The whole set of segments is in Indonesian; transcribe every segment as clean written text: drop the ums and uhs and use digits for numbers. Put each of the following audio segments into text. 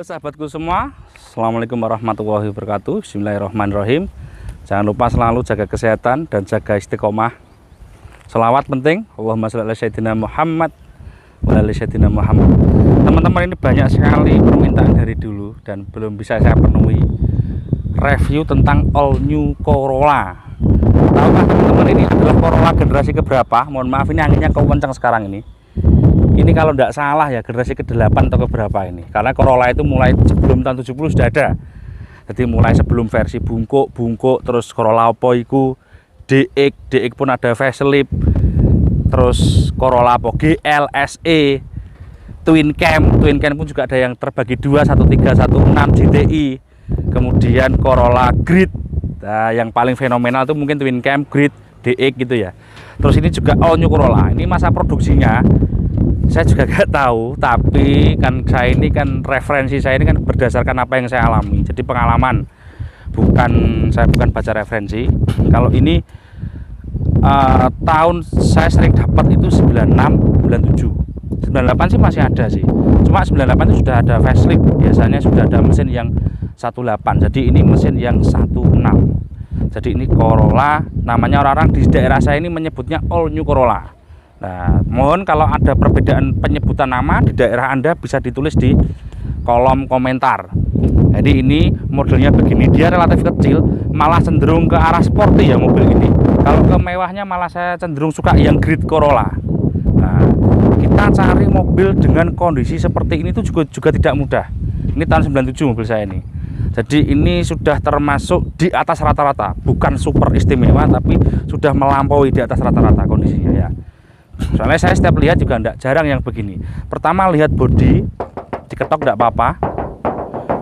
Halo sahabatku semua, Assalamualaikum warahmatullahi wabarakatuh. Bismillahirrahmanirrahim. Jangan lupa selalu jaga kesehatan dan jaga istiqomah. Selawat penting, Allahumma sholli ala sayyidina Muhammad wa ala sayyidina Muhammad. Teman-teman, ini banyak sekali permintaan dari dulu dan belum bisa saya penuhi. Review tentang all new Corolla. Tahukah teman-teman, ini adalah Corolla generasi keberapa? Mohon maaf, ini anginnya kencang sekarang ini. Ini kalau tidak salah ya generasi ke-8 atau keberapa ini. Karena Corolla itu mulai sebelum tahun 70 sudah ada. Jadi mulai sebelum versi bungkuk, terus Corolla apa iku, DX pun ada facelift. Terus Corolla apa GL, SE, Twin Cam pun juga ada yang terbagi dua, 13, 16 GTI. Kemudian Corolla Grid. Nah, yang paling fenomenal itu mungkin Twin Cam, Grid, DX gitu ya. Terus ini juga all new Corolla. Ini masa produksinya saya juga gak tahu, tapi kan saya ini kan referensi saya ini kan berdasarkan apa yang saya alami, jadi pengalaman, saya bukan baca referensi. Kalau ini tahun saya sering dapat itu 96, 97, 98 sih masih ada sih, cuma 98 itu sudah ada facelift, biasanya sudah ada mesin yang 18, jadi ini mesin yang 16. Jadi ini Corolla, namanya orang-orang di daerah saya ini menyebutnya all new Corolla. Nah, mohon kalau ada perbedaan penyebutan nama di daerah Anda bisa ditulis di kolom komentar. Jadi ini modelnya begini, dia relatif kecil, malah cenderung ke arah sporty ya mobil ini. Kalau ke mewahnya malah saya cenderung suka yang Grid Corolla. Nah, kita cari mobil dengan kondisi seperti ini itu juga tidak mudah. Ini tahun 97 mobil saya ini. Jadi ini sudah termasuk di atas rata-rata, bukan super istimewa tapi sudah melampaui di atas rata-rata kondisinya ya. Soalnya saya setiap lihat juga enggak jarang yang begini. Pertama lihat bodi, diketok enggak apa-apa.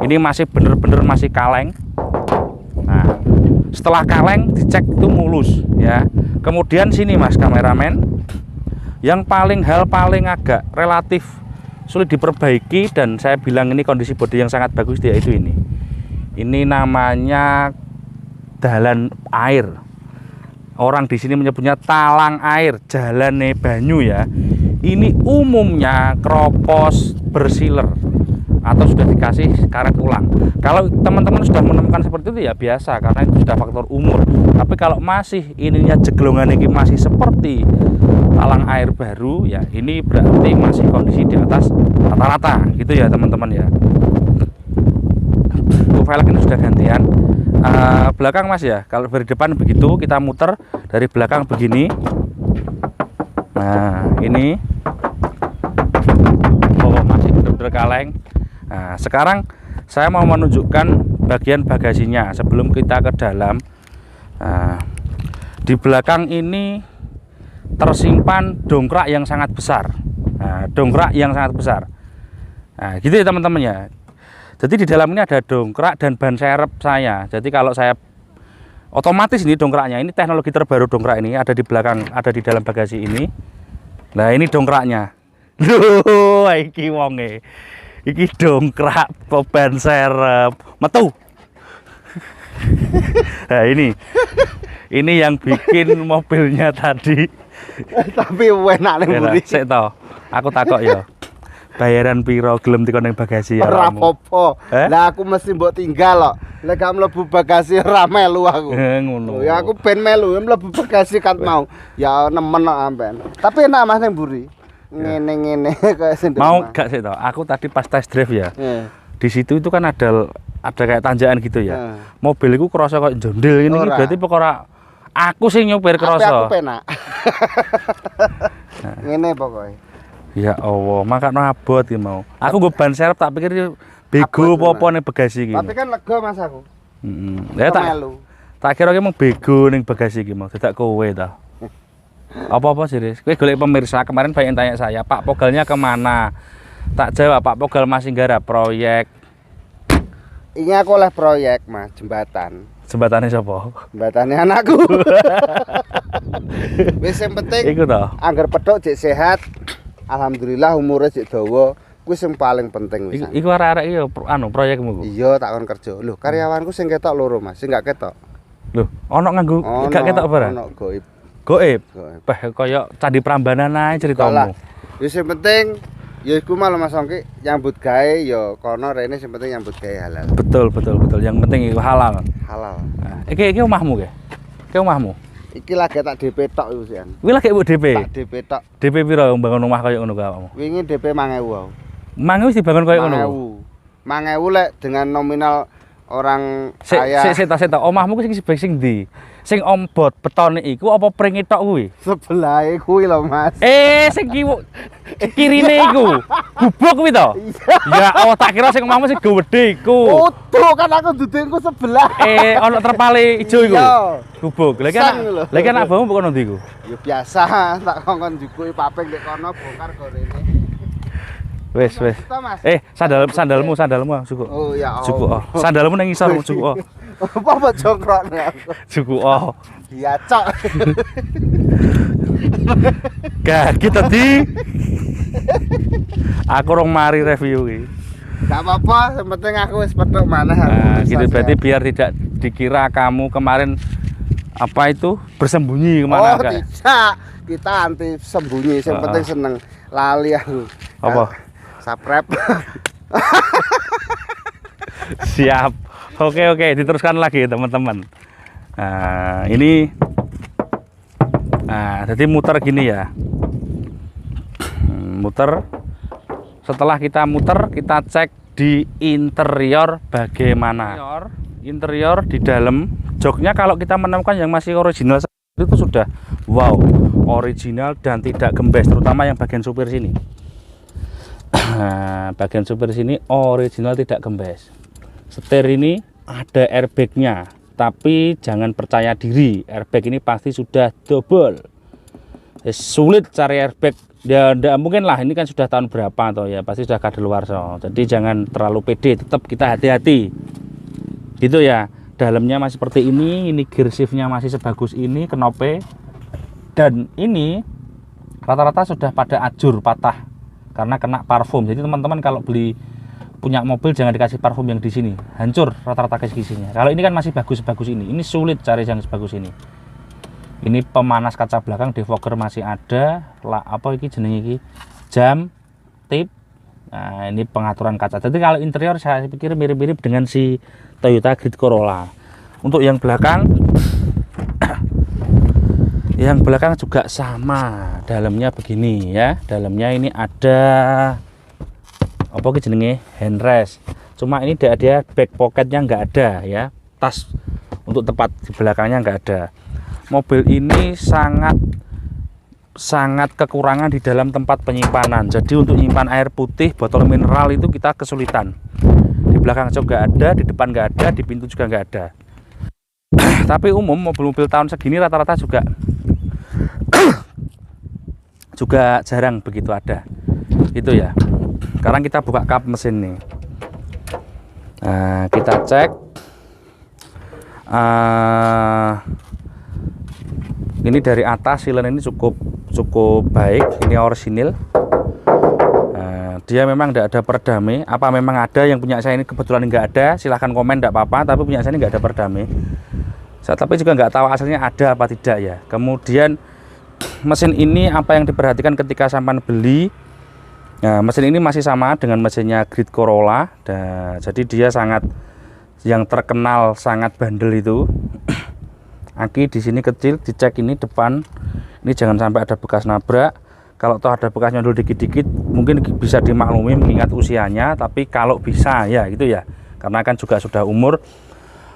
Ini masih bener-bener masih kaleng. Nah, setelah kaleng dicek itu mulus ya. Kemudian sini Mas kameramen, yang paling agak relatif sulit diperbaiki dan saya bilang ini kondisi bodi yang sangat bagus dia itu ini. Ini namanya dalan air. Orang di sini menyebutnya talang air, jalane banyu ya. Ini umumnya kropos bersiler atau sudah dikasih karet ulang. Kalau teman-teman sudah menemukan seperti itu ya biasa, karena itu sudah faktor umur. Tapi kalau masih ininya jeglongan ini masih seperti talang air baru ya, ini berarti masih kondisi di atas rata-rata gitu ya teman-teman ya. Velg ini sudah gantian. Belakang Mas ya, kalau dari depan begitu, kita muter dari belakang begini. Nah ini masih benar-benar kaleng. Nah sekarang saya mau menunjukkan bagian bagasinya sebelum kita ke dalam. Nah, di belakang ini tersimpan dongkrak yang sangat besar. Nah, Nah gitu ya teman-teman ya. Jadi di dalam ini ada dongkrak dan ban serep saya. Jadi kalau saya otomatis ini dongkraknya, ini teknologi terbaru dongkrak ini ada di belakang, ada di dalam bagasi ini. Nah ini dongkraknya. Loh, iki wonge. Iki dongkrak ban serep. Metu. Nah ini yang bikin mobilnya tadi. Tapi enak ning mburi. Sik to. Aku takok ya. Bayaran piro gelem dikon ning bagasi ya? Ora apa-apa. Lah aku mesti mbok tinggal kok. Lek gak mlebu bagasi ora melu aku. Ngono. Ya aku ben melu mlebu bagasi kan mau. Ya nemen kok ampen. Tapi enak Mas ning mburi. Ngene-ngene kayak sendiri. Mau gak sih toh? Aku tadi pas test drive ya. Di situ itu kan ada kayak tanjakan gitu ya. Mobil iku kerasa kok jondel ngene iki berarti perkara aku sing nyopir kerasa. Aku penak. Ngene pokoknya. Ya Allah, makane abot iki mau. Aku nggo ban serep tak pikir bego apa-apa ning bagasi iki. Tapi kan lega Mas aku. Ya tak kira ki mung bego ning bagasi iki mau, dadak kowe ta. Apa-apa sih, Riz? Kowe golek pemirsa, kemarin banyak tanya saya, Pak Pogalnya kemana? Tak jawab, Pak Pogal masih garap proyek. Ini aku oleh proyek Mas, jembatan. Jembatannya siapa? Jembatannya anakku. Wis sing penting iku to. Angger pedhok jek sehat. Alhamdulillah umure jek dawa, kuwi sing paling penting wis. Iku arek-arek iki proyekmu ku. Iya, tak kon kerja. Lho, karyawanku sing ketok loro, Mas. Sing gak ketok. Lho, ono nganggo gak ketok apa? Ono goib. Goib. Kaya Candi Prambanan ae ceritamu. Wis sing penting Ya iku malah Mas Ongki nyambut gawe ya kono rene sing penting nyambut gawe halal. Betul, betul, betul. Yang penting itu halal. Halal. Nah, iki omahmu ke? Iki omahmu. Iki lagi tak DP tok iku sian. Kuwi lagi mbok DP. Tak DP tok. DP piro bangun omah kaya ngono kuwi awakmu? Wingi DP 5.000 aku. Mang wis dibangun kaya ngono. 5.000 lek dengan nominal orang Sik kaya. sik omahmu sing sing ndi? Sing ombot betone iku apa pringe tok kuwi? Sebelahe kuwi lho Mas. Sing kirine iku. Gubuk kuwi to? Ya, oh tak kira sing omahmu sing gedhe iku. Utuh kan aku dudukku sebelah. Ono terpale ijo iku. Iya. Gubuk. Lha iki anak bamu kono ndi iku? Ya biasa, tak kongkon jukuki paping nek kono bongkar go rene. Wis. Sandalmu suku. Oh ya Allah. Suku. Sandalmu nang ngisor suku. Apa jongkrokne aku? Suku. Iya, Cok. Gak kita di. Aku rong mari review iki. Enggak apa-apa, yang penting aku wis petuk maneh. Nah, gitu berarti biar tidak dikira kamu kemarin apa itu bersembunyi kemana kan? Tidak. Kita anti sembunyi, yang penting seneng. Lali aku. Apa? Subscribe. Siap. Oke, diteruskan lagi teman-teman. Nah, ini jadi muter gini ya. Muter. Setelah kita muter, kita cek di interior bagaimana. Interior di dalam joknya kalau kita menemukan yang masih original itu sudah wow, original dan tidak gembes, terutama yang bagian supir sini. Bagian supir sini original tidak gembes. Setir ini ada airbagnya, tapi jangan percaya diri, airbag ini pasti sudah double. Sulit cari airbag, ya enggak mungkin lah, ini kan sudah tahun berapa atau ya pasti sudah kadaluarsa. Jadi jangan terlalu pede, tetap kita hati-hati gitu ya. Dalamnya masih seperti ini gear shiftnya masih sebagus ini, knope, dan ini rata-rata sudah pada ajur, patah karena kena parfum. Jadi teman-teman kalau beli punya mobil jangan dikasih parfum yang di sini, hancur rata-rata kisi-kisinya. Kalau ini kan masih bagus-bagus ini sulit cari yang sebagus ini. Ini pemanas kaca belakang, defogger masih ada, apa iki jenenge iki? Jam, tip. Nah, ini pengaturan kaca. Jadi kalau interior saya pikir mirip-mirip dengan si Toyota Grid Corolla. Untuk yang belakang yang belakang juga sama, dalamnya begini ya. Dalamnya ini ada apa ki jenenge handrest. Cuma ini dia back pocketnya nggak ada ya. Tas untuk tempat di belakangnya nggak ada. Mobil ini sangat kekurangan di dalam tempat penyimpanan. Jadi untuk menyimpan air putih, botol mineral itu kita kesulitan. Di belakang juga ada, di depan nggak ada, di pintu juga nggak ada. Tapi umum mobil-mobil tahun segini rata-rata juga jarang begitu ada. Itu ya. Sekarang kita buka kap mesin nih. Nah, kita cek. Ini dari atas silen ini cukup baik. Ini orisinil. Dia memang tidak ada peredame. Apa memang ada yang punya saya ini kebetulan nggak ada? Silahkan komen, tidak apa-apa. Tapi punya saya ini nggak ada peredame. Tapi juga nggak tahu asalnya ada apa tidak ya. Kemudian mesin ini apa yang diperhatikan ketika sampai beli? Nah, mesin ini masih sama dengan mesinnya Grid Corolla. Jadi dia yang terkenal sangat bandel itu. Aki di sini kecil, dicek ini depan. Ini jangan sampai ada bekas nabrak. Kalau toh ada bekas nyundul dikit-dikit mungkin bisa dimaklumi mengingat usianya, tapi kalau bisa ya gitu ya. Karena kan juga sudah umur.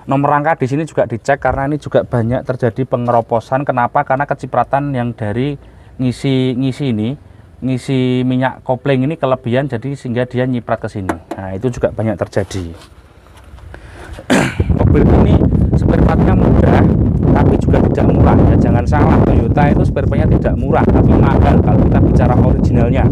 Nomor rangka di sini juga dicek karena ini juga banyak terjadi pengeroposan. Kenapa? Karena kecipratan yang dari ngisi minyak kopling ini kelebihan, jadi sehingga dia nyiprat ke sini. Nah, itu juga banyak terjadi. Mobil ini spare partnya mudah, tapi juga tidak murah ya. Jangan salah, Toyota itu spare partnya tidak murah tapi mahal kalau kita bicara originalnya.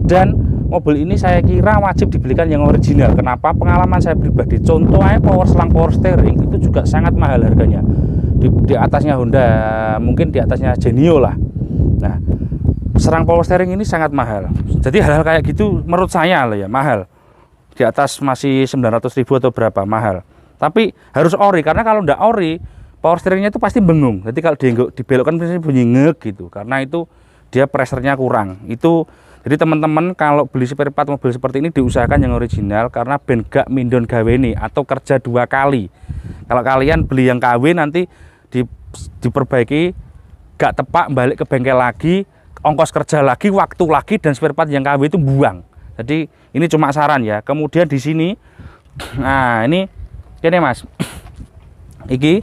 Dan mobil ini saya kira wajib dibelikan yang original. Kenapa? Pengalaman saya pribadi, contoh aja selang power steering itu juga sangat mahal harganya. Di atasnya Honda, mungkin di atasnya Genio lah. Nah, serang power steering ini sangat mahal. Jadi hal-hal kayak gitu menurut saya lah ya mahal. Di atas masih 900.000 atau berapa, mahal. Tapi harus ori, karena kalau ndak ori power steeringnya itu pasti bengung. Jadi kalau dibelokkan pasti bunyi ngek gitu, karena itu dia pressernya kurang. Itu Jadi teman-teman kalau beli spare part mobil seperti ini diusahakan yang original, karena ben gak mindon gaweni atau kerja 2 kali. Kalau kalian beli yang KW nanti diperbaiki gak tepak, balik ke bengkel lagi, ongkos kerja lagi, waktu lagi, dan spare part yang KW itu buang. Jadi ini cuma saran ya. Kemudian di sini, nah ini Mas, iki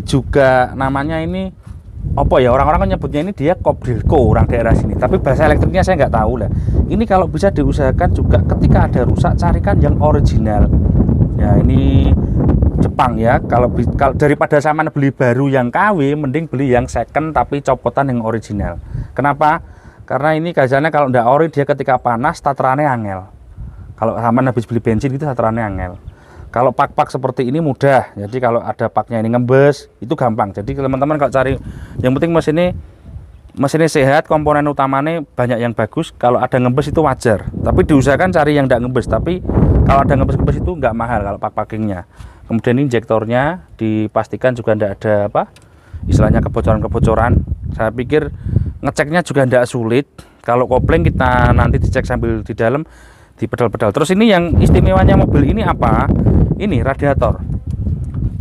juga namanya ini apa ya, orang-orang kan nyebutnya ini dia Kobrilko, orang daerah sini, tapi bahasa elektriknya saya nggak tahu lah. Ini kalau bisa diusahakan juga ketika ada rusak carikan yang original ya. Ini Jepang ya. Kalau daripada sama beli baru yang KW, mending beli yang second tapi copotan yang original. Kenapa? Karena ini gajahnya kalau ndak ori, dia ketika panas starterannya angel. Kalau sama habis beli bensin itu starterannya angel. Kalau pak-pak seperti ini mudah, jadi kalau ada paknya ini ngembes itu gampang. Jadi teman-teman kalau cari, yang penting mesinnya sehat, komponen utamanya banyak yang bagus. Kalau ada ngembes itu wajar, tapi diusahakan cari yang tidak ngembes. Tapi kalau ada ngembes itu nggak mahal kalau pak-packingnya. Kemudian ini injektornya dipastikan juga tidak ada istilahnya kebocoran-kebocoran. Saya pikir ngeceknya juga tidak sulit. Kalau kopling kita nanti dicek sambil di dalam di pedal-pedal. Terus ini yang istimewanya mobil ini apa? Ini radiator.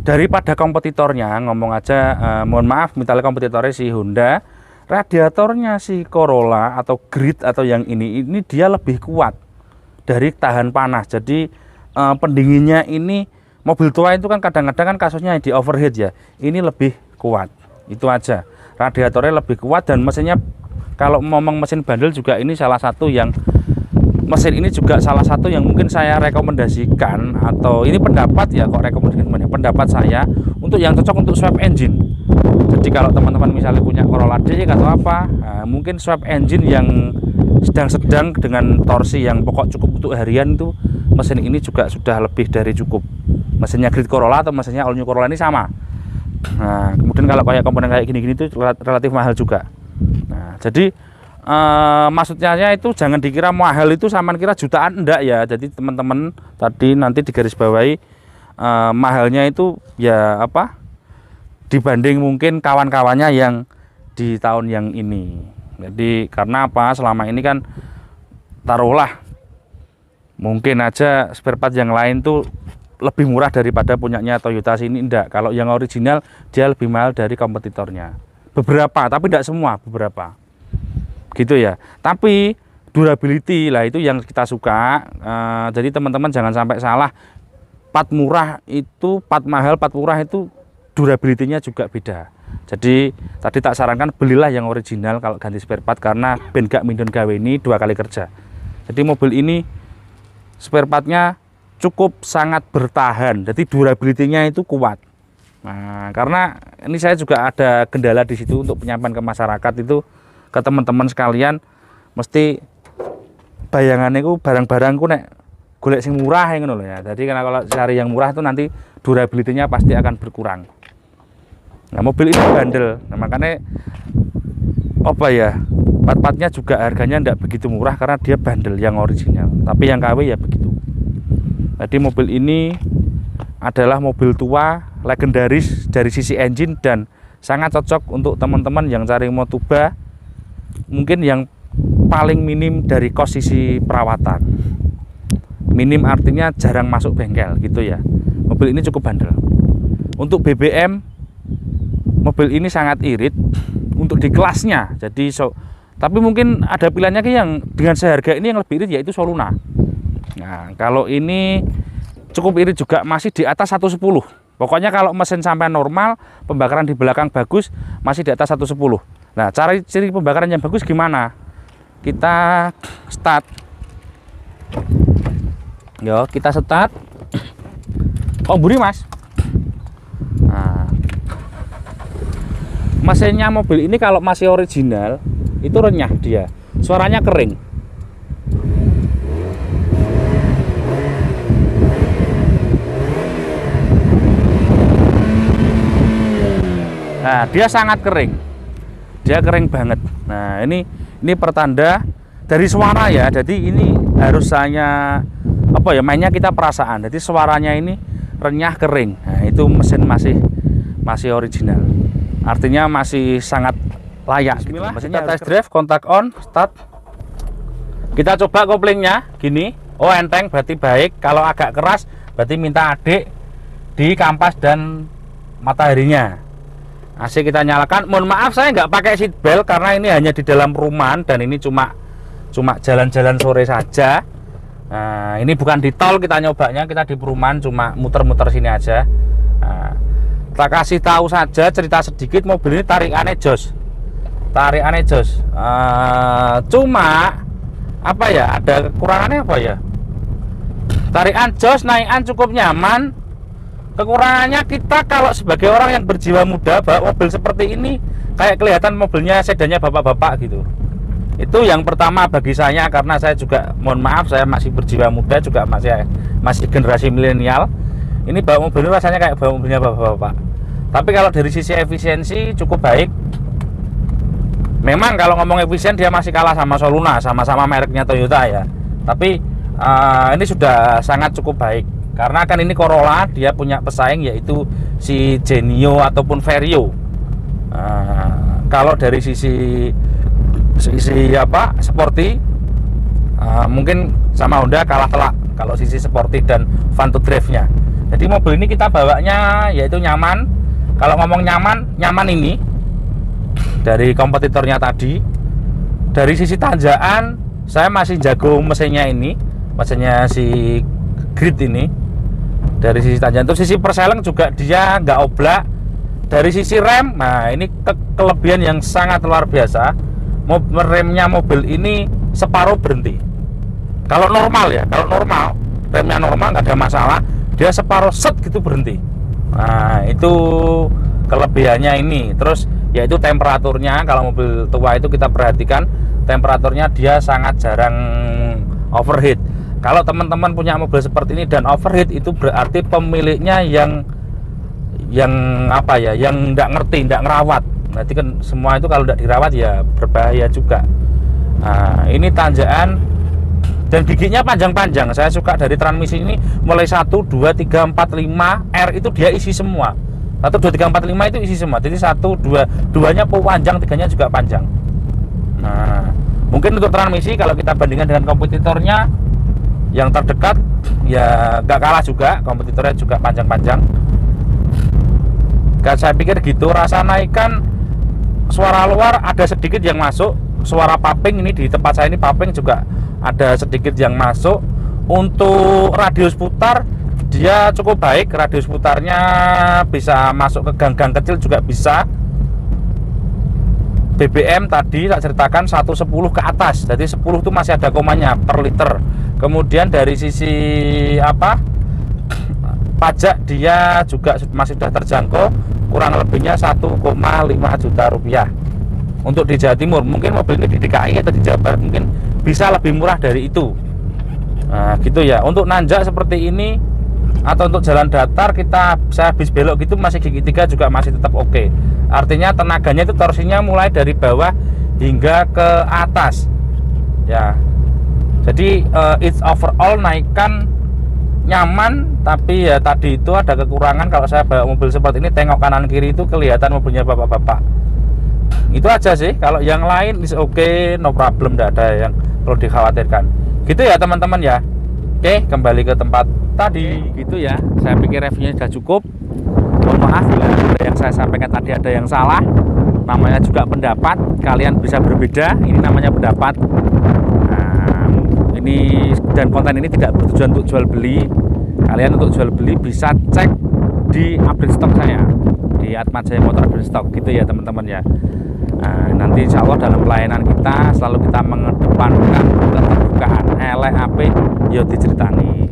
Daripada kompetitornya, ngomong aja, mohon maaf, misalnya kompetitornya si Honda, radiatornya si Corolla atau Grid atau yang ini dia lebih kuat dari tahan panas. Jadi pendinginnya ini, mobil tua itu kan kadang-kadang kan kasusnya di overheat ya. Ini lebih kuat. Itu aja. Radiatornya lebih kuat, dan mesinnya kalau ngomong mesin bandel juga ini salah satu yang mesin ini juga salah satu yang mungkin saya rekomendasikan, atau ini pendapat ya, kok rekomendasi pendapat saya untuk yang cocok untuk swap engine. Jadi kalau teman-teman misalnya punya Corolla D atau apa, nah, mungkin swap engine yang sedang-sedang dengan torsi yang pokok cukup untuk harian, itu mesin ini juga sudah lebih dari cukup. Mesinnya Grid Corolla atau mesinnya All New Corolla ini sama. Nah, kemudian kalau kayak komponen kayak gini-gini itu relatif mahal juga. Nah, jadi maksudnya itu jangan dikira mahal itu sama kira jutaan, enggak ya. Jadi teman-teman tadi nanti digarisbawahi, mahalnya itu ya apa, dibanding mungkin kawan-kawannya yang di tahun yang ini. Jadi karena apa, selama ini kan taruhlah mungkin aja spare part yang lain tuh lebih murah daripada punyanya Toyota sini. Enggak, kalau yang original dia lebih mahal dari kompetitornya. Beberapa, tapi tidak semua, beberapa. Gitu ya. Tapi durability lah itu yang kita suka. Jadi teman-teman jangan sampai salah, part murah itu, part mahal, part murah itu durability-nya juga beda. Jadi tadi tak sarankan belilah yang original kalau ganti spare part, karena ben gak mindon gawe ini 2 kali kerja. Jadi mobil ini spare partnya cukup sangat bertahan, jadi durability-nya itu kuat. Nah, karena ini saya juga ada kendala di situ untuk penyampaian ke masyarakat itu, ke teman-teman sekalian, mesti bayangannya ku barang-barangku nek golek sing murah yang ngono ya. Jadi karena kalau cari yang murah itu nanti durability-nya pasti akan berkurang. Nah, mobil ini bandel. Nah, makanya apa ya, part-partnya juga harganya tidak begitu murah karena dia bandel yang original. Tapi yang KW ya begitu. Jadi mobil ini adalah mobil tua, legendaris dari sisi engine, dan sangat cocok untuk teman-teman yang cari Motuba, mungkin yang paling minim dari kos sisi perawatan. Minim artinya jarang masuk bengkel gitu ya. Mobil ini cukup bandel. Untuk BBM, mobil ini sangat irit untuk di kelasnya. Jadi tapi mungkin ada pilihannya yang dengan seharga ini yang lebih irit, yaitu Soluna. Nah, kalau ini cukup irit juga, masih di atas 110. Pokoknya kalau mesin sampai normal, pembakaran di belakang bagus, masih di atas 110. Nah, ciri pembakaran yang bagus gimana? Kita start. Yo, kita start. Oh, buri Mas. Nah, mesinnya mobil ini kalau masih original itu renyah dia. Suaranya kering. Nah, dia sangat kering. Dia kering banget. Nah, ini pertanda dari suara ya. Jadi ini harus hanya apa ya, mainnya kita perasaan. Jadi suaranya ini renyah, kering. Nah, itu mesin masih original. Artinya masih sangat layak gitu. Mesinnya kita test drive, kontak on, start. Kita coba koplingnya gini. Oh, enteng berarti baik. Kalau agak keras berarti minta adik di kampas dan mataharinya. AC kita nyalakan. Mohon maaf saya nggak pakai seat belt karena ini hanya di dalam perumahan dan ini cuma jalan-jalan sore saja. Nah, ini bukan di tol kita nyobanya, kita di perumahan cuma muter-muter sini aja. Nah, kita kasih tahu saja, cerita sedikit, mobil ini tarikannya jos. Cuma apa ya, ada kekurangannya apa ya? Tarikan jos, naikan cukup nyaman. Kekurangannya kita kalau sebagai orang yang berjiwa muda bawa mobil seperti ini kayak kelihatan mobilnya sedannya bapak-bapak gitu. Itu yang pertama bagi saya, karena saya juga mohon maaf saya masih berjiwa muda, juga masih generasi milenial. Ini bawa mobil ini rasanya kayak bawa mobilnya bapak-bapak. Tapi kalau dari sisi efisiensi cukup baik. Memang kalau ngomong efisien dia masih kalah sama Soluna, sama-sama mereknya Toyota ya. Tapi ini sudah sangat cukup baik. Karena kan ini Corolla, dia punya pesaing yaitu si Genio ataupun Vario. Kalau dari sisi apa sporty, mungkin sama Honda kalah telak kalau sisi sporty dan fun to drive-nya. Jadi mobil ini kita bawanya yaitu nyaman. Kalau ngomong nyaman ini dari kompetitornya tadi. Dari sisi tanjakan saya masih jago mesinnya ini, mesinnya si Grid ini. Dari sisi tanjakan, terus sisi perseleng juga dia nggak oblak. Dari sisi rem, nah ini kelebihan yang sangat luar biasa. Remnya mobil ini separuh berhenti. Kalau normal ya, kalau normal remnya normal nggak ada masalah, dia separuh set gitu berhenti. Nah itu kelebihannya ini. Terus yaitu temperaturnya, kalau mobil tua itu kita perhatikan temperaturnya dia sangat jarang overheat. Kalau teman-teman punya mobil seperti ini dan overheat, itu berarti pemiliknya yang apa ya, yang nggak ngerti, nggak ngerawat. Berarti kan semua itu kalau tidak dirawat ya berbahaya juga. Nah, ini tanjakan dan giginya panjang-panjang. Saya suka dari transmisi ini mulai 1, 2, 3, 4, 5 R itu dia isi semua. 1, 2, 3, 4, 5 itu isi semua. Jadi 1, 2, 2-nya panjang, 3-nya juga panjang. Nah, mungkin untuk transmisi kalau kita bandingkan dengan kompetitornya yang terdekat ya nggak kalah juga, kompetitornya juga panjang-panjang. Saya pikir gitu. Rasa naikan suara luar ada sedikit yang masuk, suara paping ini di tempat saya ini paping juga ada sedikit yang masuk. Untuk radius putar dia cukup baik, radius putarnya bisa masuk ke gang-gang kecil juga bisa. BBM tadi tak ceritakan 110 ke atas, jadi 10 itu masih ada komanya per liter. Kemudian dari sisi apa, pajak dia juga masih sudah terjangkau, kurang lebihnya 1,5 juta rupiah. Untuk di Jawa Timur, mungkin mobil ini di DKI atau di Jawa Barat mungkin bisa lebih murah dari itu. Nah gitu ya. Untuk nanjak seperti ini atau untuk jalan datar saya habis belok gitu masih gigi 3 juga masih tetap oke. Artinya tenaganya itu torsinya mulai dari bawah hingga ke atas ya. Jadi it's overall naikan nyaman, tapi ya tadi itu ada kekurangan. Kalau saya bawa mobil seperti ini, tengok kanan kiri itu kelihatan mobilnya bapak-bapak. Itu aja sih. Kalau yang lain is oke, no problem, tidak ada yang perlu dikhawatirkan. Gitu ya teman-teman ya. Oke, kembali ke tempat tadi. Gitu ya. Saya pikir reviewnya sudah cukup. Mohon maaf bila ada yang saya sampaikan tadi ada yang salah. Namanya juga pendapat. Kalian bisa berbeda. Ini namanya pendapat. Ini dan konten ini tidak bertujuan untuk jual beli. Kalian untuk jual beli bisa cek di update stok saya di Atmajaya Motor Update Stok gitu ya teman-teman ya. Nanti insya Allah dalam pelayanan kita selalu kita mengedepankan keterbukaan. Elek ape yo diceritani.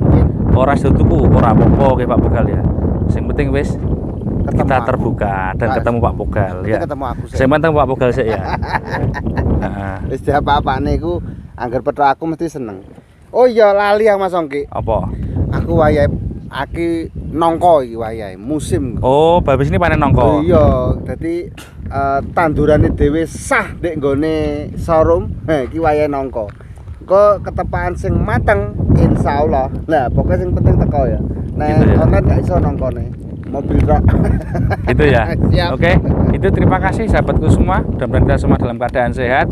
Ora tuku ora apa-apa Pak Bogal ya. Yang penting wis kita terbuka dan ketemu Pak Bogal ya. Ketemu aku sih. Saya penting Pak Bogal sih ya. Wis apa-apa niku angger petok aku mesti seneng. Oh iya lali yang Mas Ongki. Apa? Aku wayahe aki nongko iki wayahe musim. Oh, babis ini panen nongko. Oh iya, dadi tandurane dhewe sah ndek nggone showroom. Iki wayahe nongko. Engko ketepaan sing mateng insyaallah. Lah pokoknya sing penting teko ya. Nah, gitu ya? Online gak iso nongkone. Mobil rak. Gitu ya. Oke, itu terima kasih sahabatku semua. Mudah-mudahan kita semua dalam keadaan sehat.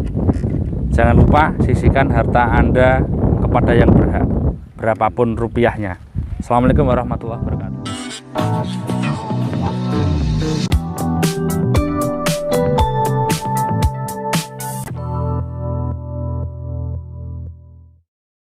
Jangan lupa sisihkan harta Anda kepada yang berhak, berapapun rupiahnya. Assalamualaikum warahmatullahi wabarakatuh.